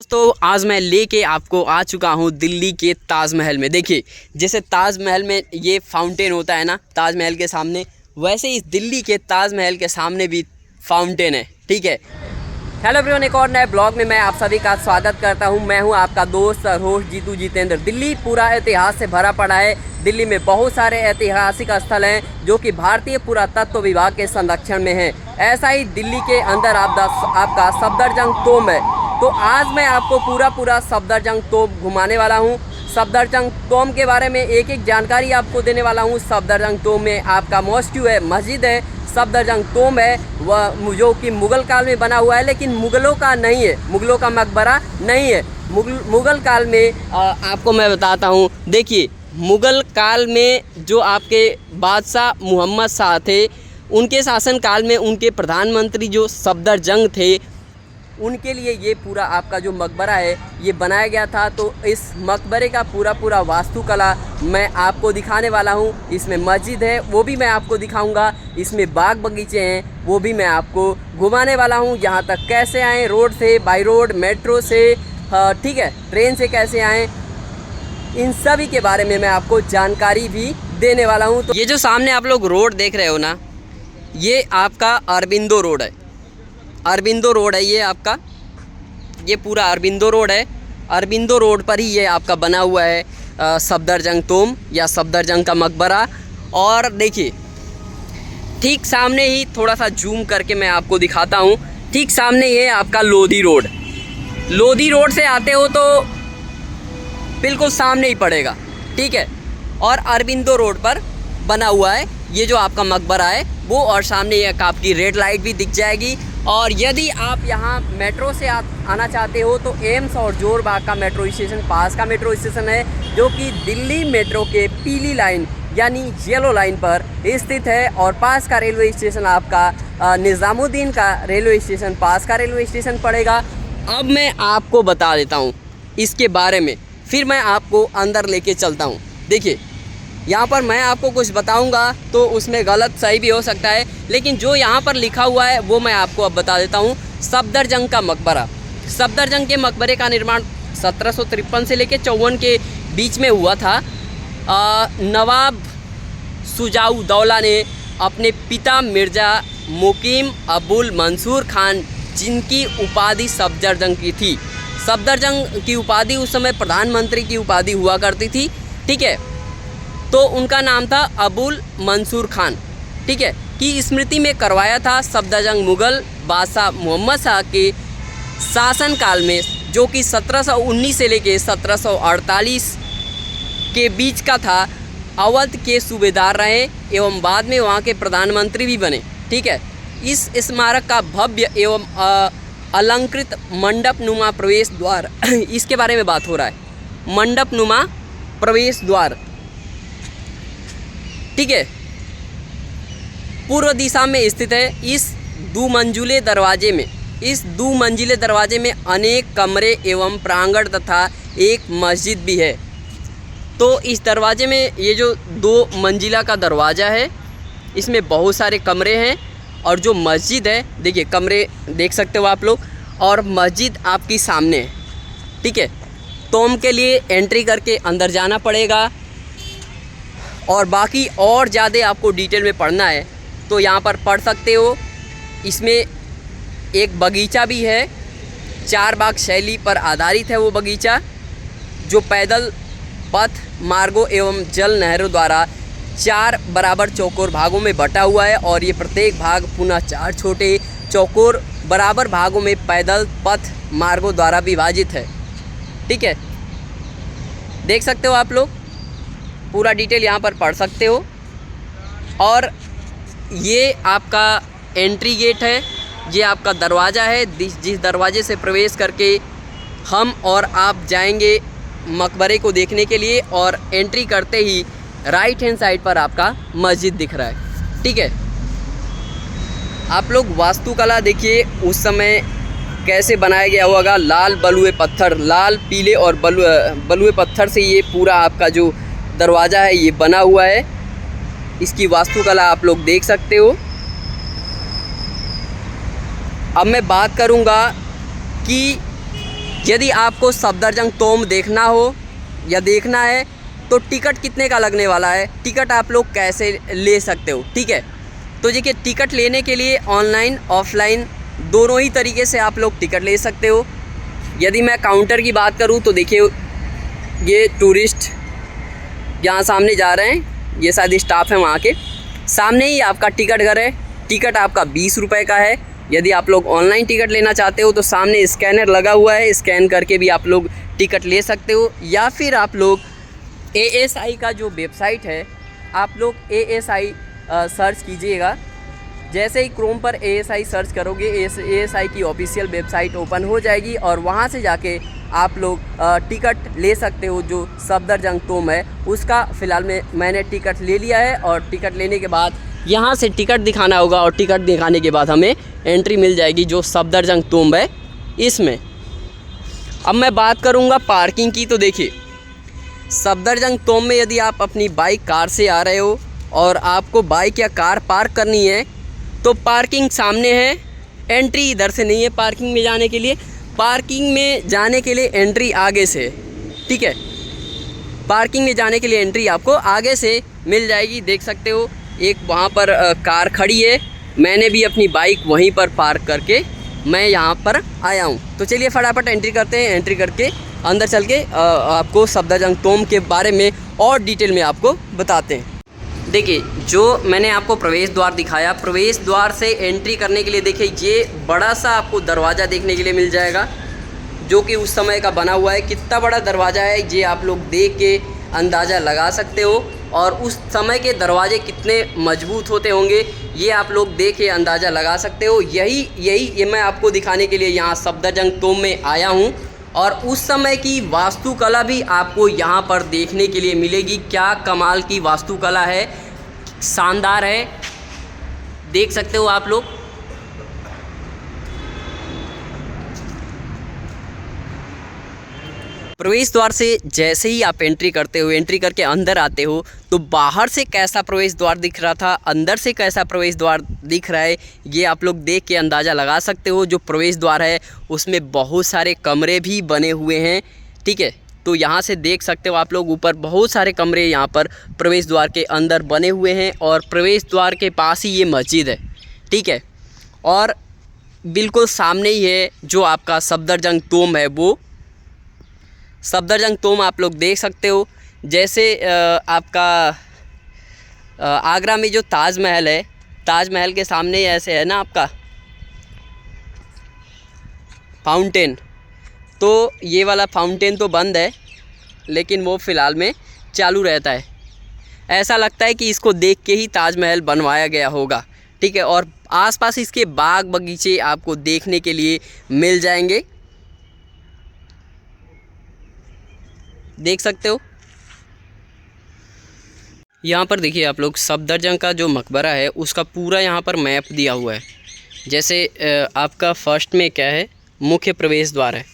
दोस्तों, आज मैं लेके आपको आ चुका हूँ दिल्ली के ताजमहल में। देखिए, जैसे ताजमहल में ये फाउंटेन होता है ना ताजमहल के सामने, वैसे इस दिल्ली के ताजमहल के सामने भी फाउंटेन है। ठीक है। हेलो एवरीवन, एक और नए ब्लॉग में मैं आप सभी का स्वागत करता हूं। मैं हूं आपका दोस्त और होस्ट जीतू जितेंद्र। दिल्ली पूरा इतिहास से भरा पड़ा है। दिल्ली में बहुत सारे ऐतिहासिक स्थल हैं जो कि भारतीय पुरातत्व विभाग के संरक्षण में हैं। ऐसा ही दिल्ली के अंदर आपका सफदरजंग तोप है। तो आज मैं आपको पूरा सफदरजंग तोप घुमाने वाला हूँ। सफदरजंग तोप के बारे में एक एक जानकारी आपको देने वाला हूँ। सफदरजंग तोप में आपका मॉस्क्यू है, मस्जिद है, सफदरजंग तोप है वह जो कि मुग़ल काल में बना हुआ है, लेकिन मुग़लों का नहीं है, मुग़लों का मकबरा नहीं है। मुग़ल काल में आपको मैं बताता हूँ। देखिए, मुग़ल काल में जो आपके बादशाह मोहम्मद शाह थे, उनके शासनकाल में उनके प्रधानमंत्री जो सफदरजंग थे, उनके लिए ये पूरा आपका जो मकबरा है ये बनाया गया था। तो इस मकबरे का पूरा वास्तुकला मैं आपको दिखाने वाला हूँ। इसमें मस्जिद है वो भी मैं आपको दिखाऊंगा, इसमें बाग बगीचे हैं वो भी मैं आपको घुमाने वाला हूँ। यहाँ तक कैसे आएँ, रोड से, बाई रोड, मेट्रो से, ठीक है, ट्रेन से कैसे आएँ, इन सभी के बारे में मैं आपको जानकारी भी देने वाला हूँ। तो ये जो सामने आप लोग रोड देख रहे हो ना, ये आपका अरबिंदो रोड है। अरबिंदो रोड है ये आपका, ये पूरा अरबिंदो रोड है। अरबिंदो रोड पर ही ये आपका बना हुआ है सफदरजंग तोप या सफदरजंग का मकबरा। और देखिए, ठीक सामने ही थोड़ा सा जूम करके मैं आपको दिखाता हूँ। ठीक सामने ये आपका लोधी रोड, लोधी रोड से आते हो तो बिल्कुल सामने ही पड़ेगा। ठीक है। और अरबिंदो रोड पर बना हुआ है ये जो आपका मकबरा है वो, और सामने एक आपकी रेड लाइट भी दिख जाएगी। और यदि आप यहाँ मेट्रो से आना चाहते हो तो एम्स और जोरबाग का मेट्रो स्टेशन पास का मेट्रो स्टेशन है, जो कि दिल्ली मेट्रो के पीली लाइन यानी येलो लाइन पर स्थित है। और पास का रेलवे स्टेशन आपका निज़ामुद्दीन का रेलवे स्टेशन, पास का रेलवे स्टेशन पड़ेगा। अब मैं आपको बता देता हूँ इसके बारे में, फिर मैं आपको अंदर लेके चलता हूँ। देखिए, यहाँ पर मैं आपको कुछ बताऊंगा तो उसमें गलत सही भी हो सकता है, लेकिन जो यहाँ पर लिखा हुआ है वो मैं आपको अब बता देता हूँ। सफदरजंग का मकबरा, सफदरजंग के मकबरे का निर्माण 1753 से लेकर 54 के बीच में हुआ था। नवाब शुजाउद्दौला ने अपने पिता मिर्ज़ा मुकीम अबुल मंसूर खान, जिनकी उपाधि सफदरजंग की थी, सफदरजंग की उपाधि उस समय प्रधानमंत्री की उपाधि हुआ करती थी। ठीक है। तो उनका नाम था अबुल मंसूर खान, ठीक है, की स्मृति में करवाया था। सफदरजंग मुग़ल बादशाह मोहम्मद शाह के शासनकाल में, जो कि 1719 से लेकर 1748 के बीच का था, अवध के सूबेदार रहे एवं बाद में वहाँ के प्रधानमंत्री भी बने। ठीक है। इस स्मारक का भव्य एवं अलंकृत मंडप नुमा प्रवेश द्वार इसके बारे में बात हो रहा है। मंडप नुमा प्रवेश द्वार, ठीक है, पूर्व दिशा में स्थित है। इस दुमंजिले दरवाजे में अनेक कमरे एवं प्रांगण तथा एक मस्जिद भी है। तो इस दरवाजे में, ये जो 2 मंजिला का दरवाज़ा है, इसमें बहुत सारे कमरे हैं। और जो मस्जिद है, देखिए कमरे देख सकते हो आप लोग, और मस्जिद आपकी सामने है। ठीक है। तोप के लिए एंट्री करके अंदर जाना पड़ेगा। और बाकी और ज़्यादा आपको डिटेल में पढ़ना है तो यहाँ पर पढ़ सकते हो। इसमें एक बगीचा भी है, 4 बाग शैली पर आधारित है वो बगीचा, जो पैदल पथ मार्गों एवं जल नहरों द्वारा 4 बराबर चौकोर भागों में बटा हुआ है। और ये प्रत्येक भाग पुनः 4 छोटे चौकोर बराबर भागों में पैदल पथ मार्गों द्वारा विभाजित है। ठीक है। देख सकते हो आप लोग, पूरा डिटेल यहाँ पर पढ़ सकते हो। और ये आपका एंट्री गेट है, ये आपका दरवाज़ा है, जिस दरवाजे से प्रवेश करके हम और आप जाएंगे मकबरे को देखने के लिए। और एंट्री करते ही राइट हैंड साइड पर आपका मस्जिद दिख रहा है। ठीक है। आप लोग वास्तुकला देखिए उस समय कैसे बनाया गया होगा। लाल बलुए पत्थर, लाल पीले और बलुए पत्थर से ये पूरा आपका जो दरवाज़ा है ये बना हुआ है। इसकी वास्तुकला आप लोग देख सकते हो। अब मैं बात करूंगा कि यदि आपको सफदरजंग तोम देखना हो या देखना है तो टिकट कितने का लगने वाला है, टिकट आप लोग कैसे ले सकते हो, ठीक है। तो देखिए टिकट लेने के लिए ऑनलाइन ऑफलाइन दोनों ही तरीके से आप लोग टिकट ले सकते हो। यदि मैं काउंटर की बात करूं तो देखिए ये टूरिस्ट यहाँ सामने जा रहे हैं, ये शायद स्टाफ है वहाँ के। सामने ही आपका टिकट घर है। टिकट आपका 20 रुपये का है। यदि आप लोग ऑनलाइन टिकट लेना चाहते हो तो सामने स्कैनर लगा हुआ है, स्कैन करके भी आप लोग टिकट ले सकते हो। या फिर आप लोग ASI का जो वेबसाइट है, आप लोग ASI सर्च कीजिएगा। जैसे ही क्रोम पर ASI सर्च करोगे ASI की ऑफिशियल वेबसाइट ओपन हो जाएगी और वहाँ से जाके आप लोग टिकट ले सकते हो। जो सफदरजंग तोम है उसका फ़िलहाल मैंने टिकट ले लिया है और टिकट लेने के बाद यहाँ से टिकट दिखाना होगा और टिकट दिखाने के बाद हमें एंट्री मिल जाएगी जो सफदरजंग तोम है इसमें। अब मैं बात करूँगा पार्किंग की। तो देखिए सफदरजंग तोम में यदि आप अपनी बाइक कार से आ रहे हो और आपको बाइक या कार पार्क करनी है तो पार्किंग सामने है, एंट्री इधर से नहीं है। पार्किंग में जाने के लिए एंट्री आगे से, ठीक है। पार्किंग में जाने के लिए एंट्री आपको आगे से मिल जाएगी। देख सकते हो एक वहाँ पर कार खड़ी है, मैंने भी अपनी बाइक वहीं पर पार्क करके मैं यहाँ पर आया हूँ। तो चलिए फटाफट एंट्री करते हैं। एंट्री करके अंदर चल के आपको सफदरजंग तोम के बारे में और डिटेल में आपको बताते हैं। देखिए जो मैंने आपको प्रवेश द्वार दिखाया, प्रवेश द्वार से एंट्री करने के लिए देखिए ये बड़ा सा आपको दरवाज़ा देखने के लिए मिल जाएगा जो कि उस समय का बना हुआ है। कितना बड़ा दरवाज़ा है ये आप लोग देख के अंदाज़ा लगा सकते हो और उस समय के दरवाजे कितने मजबूत होते होंगे ये आप लोग देख के अंदाज़ा लगा सकते हो। यही मैं आपको दिखाने के लिए यहाँ सफदरजंग तोम में आया हूँ और उस समय की वास्तुकला भी आपको यहाँ पर देखने के लिए मिलेगी। क्या कमाल की वास्तुकला है, शानदार है, देख सकते हो आप लोग। प्रवेश द्वार से जैसे ही आप एंट्री करते हो, एंट्री करके अंदर आते हो तो बाहर से कैसा प्रवेश द्वार दिख रहा था, अंदर से कैसा प्रवेश द्वार दिख रहा है ये आप लोग देख के अंदाज़ा लगा सकते हो। जो प्रवेश द्वार है उसमें बहुत सारे कमरे भी बने हुए हैं, ठीक है। तो यहाँ से देख सकते हो आप लोग ऊपर बहुत सारे कमरे यहाँ पर प्रवेश द्वार के अंदर बने हुए हैं और प्रवेश द्वार के पास ही ये मस्जिद है, ठीक है। और बिल्कुल सामने ही है जो आपका सफदरजंग तोम है, वो सफदरजंग तोम आप लोग देख सकते हो। जैसे आपका आगरा में जो ताजमहल है, ताजमहल के सामने ऐसे है ना आपका फाउंटेन, तो ये वाला फाउंटेन तो बंद है लेकिन वो फ़िलहाल में चालू रहता है। ऐसा लगता है कि इसको देख के ही ताजमहल बनवाया गया होगा, ठीक है। और आसपास इसके बाग बगीचे आपको देखने के लिए मिल जाएंगे, देख सकते हो। यहाँ पर देखिए आप लोग सफदरजंग का जो मकबरा है उसका पूरा यहाँ पर मैप दिया हुआ है। जैसे आपका फर्स्ट में क्या है, मुख्य प्रवेश द्वार है,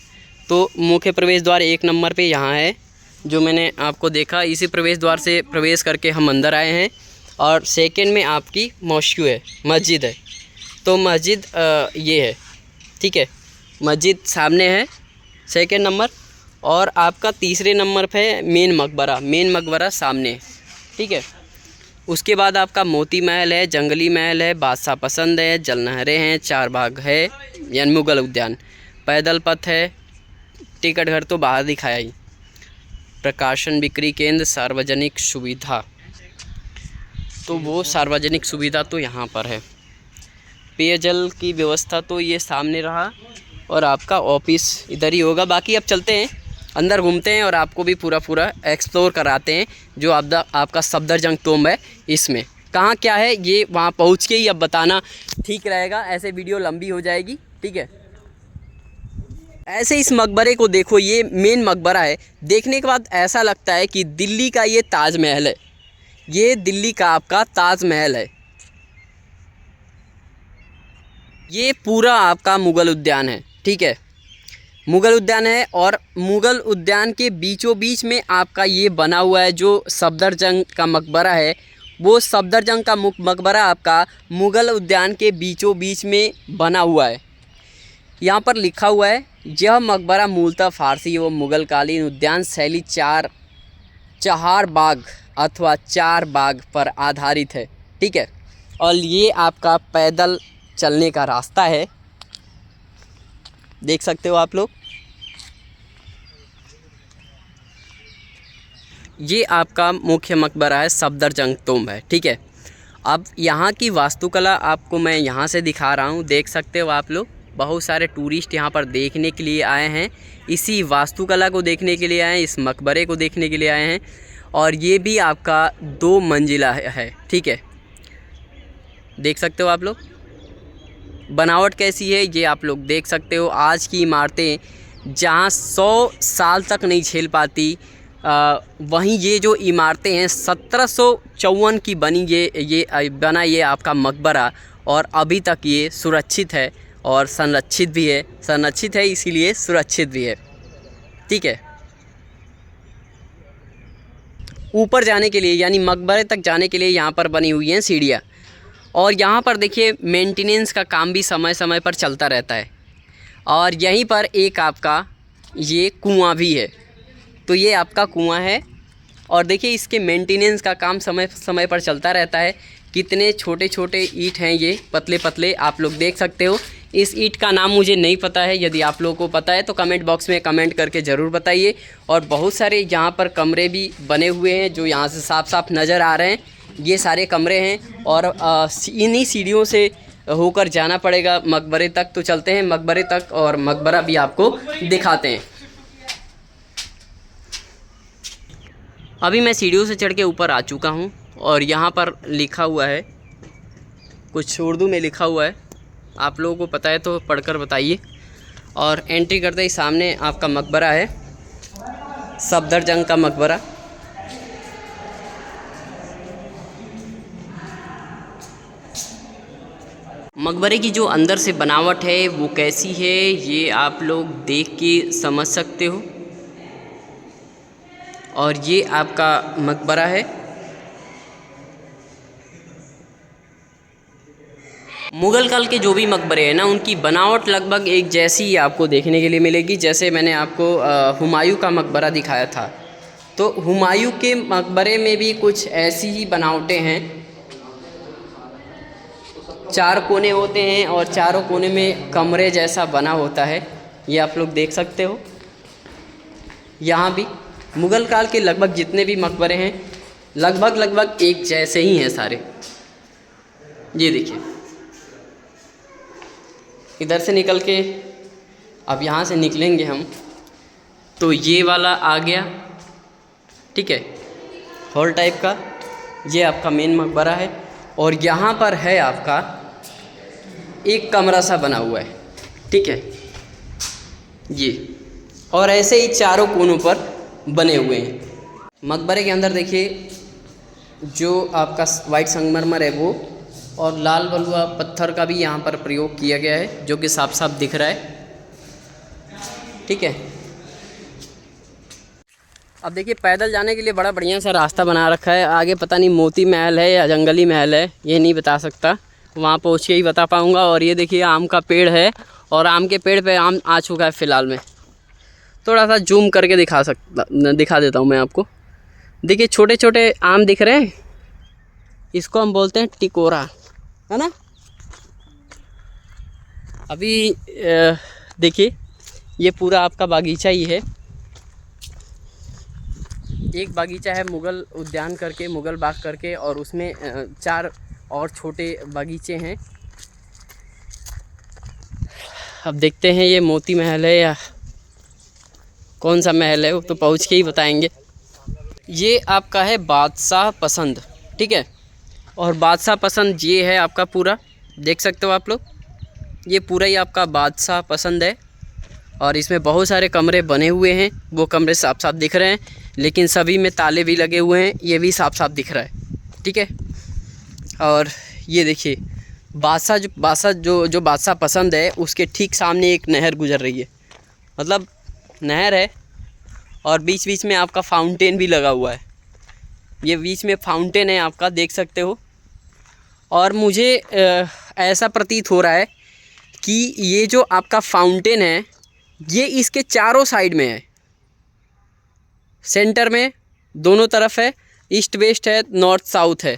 तो मुख्य प्रवेश द्वार 1 नंबर पे यहाँ है जो मैंने आपको देखा। इसी प्रवेश द्वार से प्रवेश करके हम अंदर आए हैं। और सेकंड में आपकी मॉस्क्यू है, मस्जिद है, तो मस्जिद ये है, ठीक है। मस्जिद सामने है सेकंड नंबर। और आपका तीसरे नंबर पे मेन मकबरा सामने, ठीक है। उसके बाद आपका मोती महल है, जंगली महल है, बादशाह पसंद है, जलनहरें हैं, 4 बाग है, यानी मुगल उद्यान, पैदल पथ है, टिकट घर तो बाहर दिखाया ही, प्रकाशन बिक्री केंद्र, सार्वजनिक सुविधा, तो वो सार्वजनिक सुविधा तो यहाँ पर है। पेयजल की व्यवस्था तो ये सामने रहा और आपका ऑफिस इधर ही होगा। बाकी अब चलते हैं अंदर, घूमते हैं और आपको भी पूरा एक्सप्लोर कराते हैं जो आपका सफदरजंग तोम है। इसमें कहाँ क्या है ये वहाँ पहुँच के ही अब बताना ठीक रहेगा, ऐसे वीडियो लंबी हो जाएगी, ठीक है। ऐसे इस मकबरे को देखो, ये मेन मकबरा है। देखने के बाद ऐसा लगता है कि दिल्ली का ये ताजमहल है, ये दिल्ली का आपका ताजमहल है। ये पूरा आपका मुगल उद्यान है, ठीक है, मुगल उद्यान है। और मुगल उद्यान के बीचों बीच में आपका ये बना हुआ है जो सफदरजंग का मकबरा है, वो सफदरजंग का मकबरा आपका मुगल उद्यान के बीचों बीच में बना हुआ है। यहाँ पर लिखा हुआ है यह मकबरा मूलतः फारसी व मुग़ल कालीन उद्यान शैली चहार बाग अथवा चार बाग पर आधारित है। ठीक है, और ये आपका पैदल चलने का रास्ता है, देख सकते हो आप लोग। ये आपका मुख्य मकबरा है, सफदरजंग तोम्ब है। ठीक है, अब यहाँ की वास्तुकला आपको मैं यहाँ से दिखा रहा हूँ, देख सकते हो आप लोग। बहुत सारे टूरिस्ट यहाँ पर देखने के लिए आए हैं, इसी वास्तुकला को देखने के लिए आए हैं, इस मकबरे को देखने के लिए आए हैं। और ये भी आपका 2 मंजिला है। ठीक है, देख सकते हो आप लोग बनावट कैसी है, ये आप लोग देख सकते हो। आज की इमारतें जहाँ 100 साल तक नहीं झेल पाती, वहीं ये जो इमारतें हैं 1754 की बनी, ये आपका मकबरा, और अभी तक ये सुरक्षित है और संरक्षित भी है। संरक्षित है इसीलिए सुरक्षित भी है। ठीक है, ऊपर जाने के लिए यानी मकबरे तक जाने के लिए यहाँ पर बनी हुई हैं सीढ़ियाँ, और यहाँ पर देखिए मेंटेनेंस का काम भी समय समय पर चलता रहता है। और यहीं पर एक आपका ये कुआं भी है, तो ये आपका कुआं है, और देखिए इसके मेंटेनेंस का काम समय समय पर चलता रहता है। कितने छोटे छोटे ईंट हैं ये, पतले पतले, आप लोग देख सकते हो। इस ईंट का नाम मुझे नहीं पता है, यदि आप लोगों को पता है तो कमेंट बॉक्स में कमेंट करके ज़रूर बताइए। और बहुत सारे यहाँ पर कमरे भी बने हुए हैं जो यहाँ से साफ साफ नज़र आ रहे हैं, ये सारे कमरे हैं। और इन्हीं सीढ़ियों से होकर जाना पड़ेगा मकबरे तक। तो चलते हैं मकबरे तक और मकबरा भी आपको दिखाते हैं। अभी मैं सीढ़ियों से चढ़ के ऊपर आ चुका हूँ, और यहाँ पर लिखा हुआ है, कुछ उर्दू में लिखा हुआ है, आप लोगों को पता है तो पढ़कर बताइए। और एंट्री करते ही सामने आपका मकबरा है, सफदरजंग का मकबरा। मकबरे की जो अंदर से बनावट है वो कैसी है, ये आप लोग देख के समझ सकते हो। और ये आपका मकबरा है। मुग़ल काल के जो भी मकबरे हैं ना, उनकी बनावट लगभग एक जैसी ही आपको देखने के लिए मिलेगी। जैसे मैंने आपको हुमायूं का मकबरा दिखाया था, तो हुमायूं के मकबरे में भी कुछ ऐसी ही बनावटें हैं। 4 कोने होते हैं और चारों कोने में कमरे जैसा बना होता है, ये आप लोग देख सकते हो। यहाँ भी मुग़ल काल के लगभग जितने भी मकबरे हैं लगभग एक जैसे ही हैं सारे। ये देखिए, इधर से निकल के अब यहाँ से निकलेंगे हम, तो ये वाला आ गया। ठीक है, हॉल टाइप का, ये आपका मेन मकबरा है। और यहाँ पर है आपका एक कमरा सा बना हुआ है। ठीक है, ये, और ऐसे ही चारों कोनों पर बने हुए हैं। मकबरे के अंदर देखिए जो आपका वाइट संगमरमर है वो, और लाल बलुआ पत्थर का भी यहाँ पर प्रयोग किया गया है, जो कि साफ साफ दिख रहा है। ठीक है, अब देखिए पैदल जाने के लिए बड़ा बढ़िया सा रास्ता बना रखा है। आगे पता नहीं मोती महल है या जंगली महल है, ये नहीं बता सकता, वहाँ पहुँच के ही बता पाऊँगा। और ये देखिए आम का पेड़ है, और आम के पेड़ पे आम आ चुका है फ़िलहाल में। थोड़ा सा जूम करके दिखा देता हूँ मैं आपको। देखिए छोटे छोटे आम दिख रहे हैं, इसको हम बोलते हैं टिकोरा, है ना। अभी देखिए ये पूरा आपका बागीचा ही है। एक बागीचा है मुग़ल उद्यान करके, मुग़ल बाग करके, और उसमें 4 और छोटे बागीचे हैं। अब देखते हैं ये मोती महल है या कौन सा महल है, वो तो पहुँच के ही बताएंगे। ये आपका है बादशाह पसंद। ठीक है, और बादशाह पसंद ये है आपका पूरा, देख सकते हो आप लोग, ये पूरा ही आपका बादशाह पसंद है। और इसमें बहुत सारे कमरे बने हुए हैं, वो कमरे साफ साफ दिख रहे हैं, लेकिन सभी में ताले भी लगे हुए हैं, ये भी साफ साफ दिख रहा है। ठीक है, और ये देखिए बादशाह पसंद है, उसके ठीक सामने एक नहर गुजर रही है, मतलब नहर है, और बीच बीच में आपका फाउंटेन भी लगा हुआ है। ये बीच में फाउंटेन है आपका, देख सकते हो। और मुझे ऐसा प्रतीत हो रहा है कि ये जो आपका फाउंटेन है ये इसके चारों साइड में है, सेंटर में दोनों तरफ है, ईस्ट वेस्ट है, नॉर्थ साउथ है,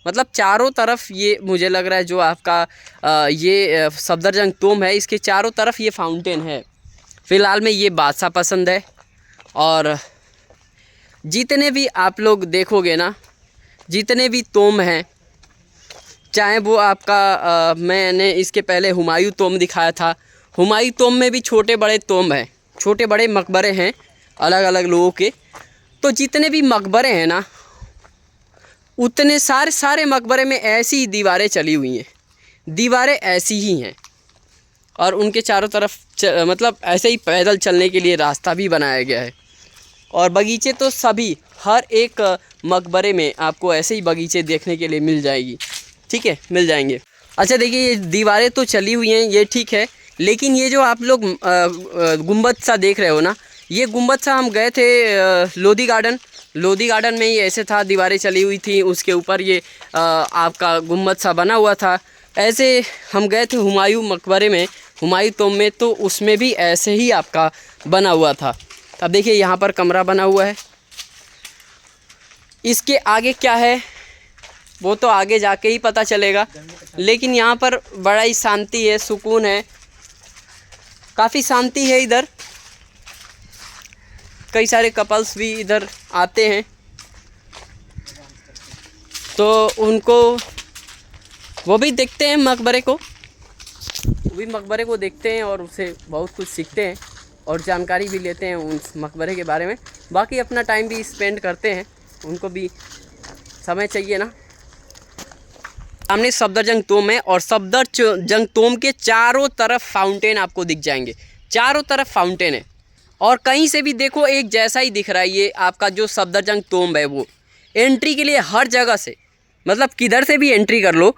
मतलब चारों तरफ ये मुझे लग रहा है जो आपका ये सफदरजंग तोम है इसके चारों तरफ ये फाउंटेन है। फ़िलहाल में ये बादशाह पसंद है। और जितने भी आप लोग देखोगे ना, जितने भी तोम हैं, चाहे वो आपका मैंने इसके पहले हुमायूं तोम दिखाया था, हुमायूं तोम में भी छोटे बड़े तोम हैं, छोटे बड़े मकबरे हैं अलग अलग लोगों के। तो जितने भी मकबरे हैं ना, उतने सारे मकबरे में ऐसी ही दीवारें चली हुई हैं, दीवारें ऐसी ही हैं, और उनके चारों तरफ मतलब ऐसे ही पैदल चलने के लिए रास्ता भी बनाया गया है। और बगीचे तो सभी हर एक मकबरे में आपको ऐसे ही बगीचे देखने के लिए मिल जाएगी, ठीक है, मिल जाएंगे। अच्छा देखिए, ये दीवारें तो चली हुई हैं, ये ठीक है, लेकिन ये जो आप लोग गुंबद सा देख रहे हो ना, ये गुंबद सा हम गए थे लोधी गार्डन में ही ऐसे था, दीवारें चली हुई थी, उसके ऊपर ये आपका गुंबद सा बना हुआ था। ऐसे हम गए थे हुमायूं मकबरे में, हुमायूं तोम में, तो उसमें भी ऐसे ही आपका बना हुआ था। अब देखिए यहाँ पर कमरा बना हुआ है। इसके आगे क्या है वो तो आगे जाके ही पता चलेगा, लेकिन यहाँ पर बड़ा ही शांति है, सुकून है, काफ़ी शांति है इधर। कई सारे कपल्स भी इधर आते हैं, तो उनको वो भी देखते हैं मकबरे को, वो भी मकबरे को देखते हैं और उससे बहुत कुछ सीखते हैं और जानकारी भी लेते हैं उस मकबरे के बारे में। बाकी अपना टाइम भी स्पेंड करते हैं, उनको भी समय चाहिए ना। सामने सफदरजंग तोम है और सफदरजंग तोम के चारों तरफ फाउंटेन आपको दिख जाएंगे, चारों तरफ फाउंटेन है और कहीं से भी देखो एक जैसा ही दिख रहा है। ये आपका जो सफदरजंग तोम है वो एंट्री के लिए हर जगह से, मतलब किधर से भी एंट्री कर लो,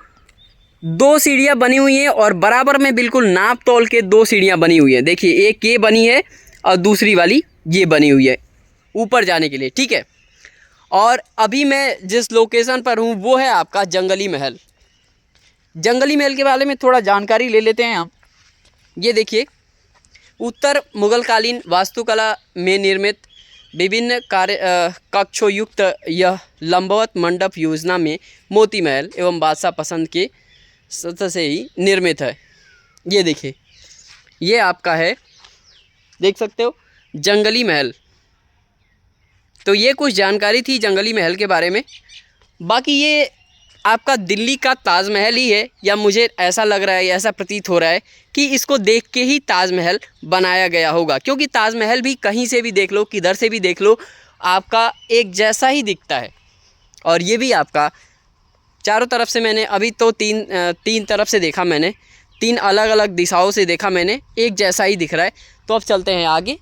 2 सीढ़ियाँ बनी हुई हैं और बराबर में बिल्कुल नाप तोल के 2 सीढ़ियाँ बनी हुई हैं। देखिए, एक ये बनी है और दूसरी वाली ये बनी हुई है ऊपर जाने के लिए, ठीक है। और अभी मैं जिस लोकेशन पर हूँ वो है आपका जंगली महल। जंगली महल के बारे में थोड़ा जानकारी ले लेते हैं हम। ये देखिए, उत्तर मुगलकालीन वास्तुकला में निर्मित विभिन्न कक्षों युक्त यह लंबवत मंडप योजना में मोती महल एवं बादशाह पसंद के सतह से ही निर्मित है। ये देखिए, ये आपका है, देख सकते हो, जंगली महल। तो ये कुछ जानकारी थी जंगली महल के बारे में। बाकी ये आपका दिल्ली का ताजमहल ही है, या मुझे ऐसा लग रहा है, ऐसा प्रतीत हो रहा है कि इसको देख के ही ताजमहल बनाया गया होगा, क्योंकि ताजमहल भी कहीं से भी देख लो, किधर से भी देख लो, आपका एक जैसा ही दिखता है। और ये भी आपका चारों तरफ से मैंने अभी तो तीन तरफ से देखा, मैंने 3 अलग अलग दिशाओं से देखा मैंने, एक जैसा ही दिख रहा है। तो अब चलते हैं आगे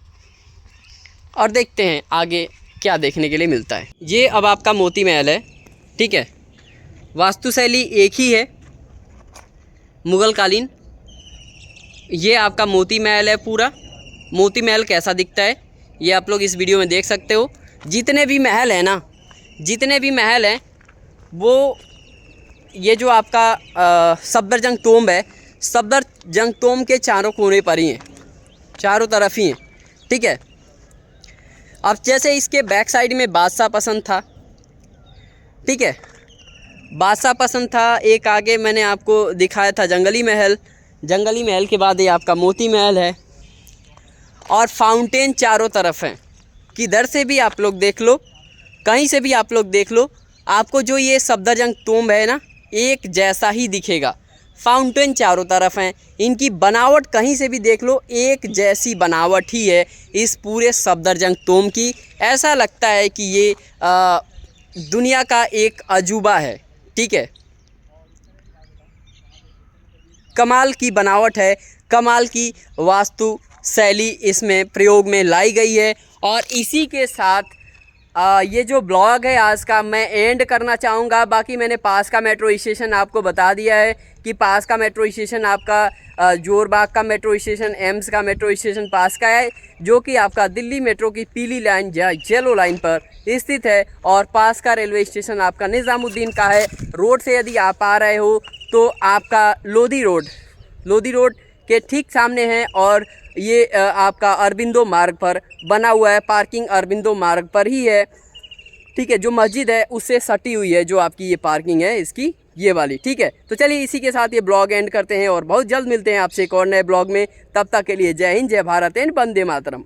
और देखते हैं आगे क्या देखने के लिए मिलता है। ये अब आपका मोती महल है, ठीक है। वास्तुशैली एक ही है, मुगलकालीन। ये आपका मोती महल है पूरा। मोती महल कैसा दिखता है ये आप लोग इस वीडियो में देख सकते हो। जितने भी महल हैं ना, जितने भी महल हैं वो ये जो आपका सफदरजंग तोम है, सफदरजंग तोम के चारों कोने पर ही हैं, चारों तरफ ही हैं, ठीक है। अब जैसे इसके बैक साइड में बादशाह पसंद था, ठीक है, बादशाह पसंद था। एक आगे मैंने आपको दिखाया था जंगली महल, जंगली महल के बाद ये आपका मोती महल है। और फाउंटेन चारों तरफ हैं, किधर से भी आप लोग देख लो, कहीं से भी आप लोग देख लो, आपको जो ये सफदरजंग तोम है ना, एक जैसा ही दिखेगा। फाउंटेन चारों तरफ हैं, इनकी बनावट कहीं से भी देख लो, एक जैसी बनावट ही है इस पूरे सफदरजंग तोम की। ऐसा लगता है कि ये दुनिया का एक अजूबा है, ठीक है। कमाल की बनावट है, कमाल की वास्तु शैली इसमें प्रयोग में लाई गई है। और इसी के साथ ये जो ब्लॉग है आज का मैं एंड करना चाहूँगा। बाकी मैंने पास का मेट्रो स्टेशन आपको बता दिया है कि पास का मेट्रो स्टेशन आपका जोरबाग का मेट्रो स्टेशन, एम्स का मेट्रो स्टेशन पास का है, जो कि आपका दिल्ली मेट्रो की पीली लाइन या येलो लाइन पर स्थित है। और पास का रेलवे स्टेशन आपका निज़ामुद्दीन का है। रोड से यदि आप आ रहे हो तो आपका लोधी रोड के ठीक सामने है और ये आपका अरबिंदो मार्ग पर बना हुआ है, पार्किंग अरबिंदो मार्ग पर ही है। ठीक है, जो मस्जिद है उससे सटी हुई है जो आपकी ये पार्किंग है इसकी, ये वाली। ठीक है, तो चलिए इसी के साथ ये ब्लॉग एंड करते हैं और बहुत जल्द मिलते हैं आपसे एक और नए ब्लॉग में। तब तक के लिए जय हिंद, जय भारत एंड वंदे मातरम।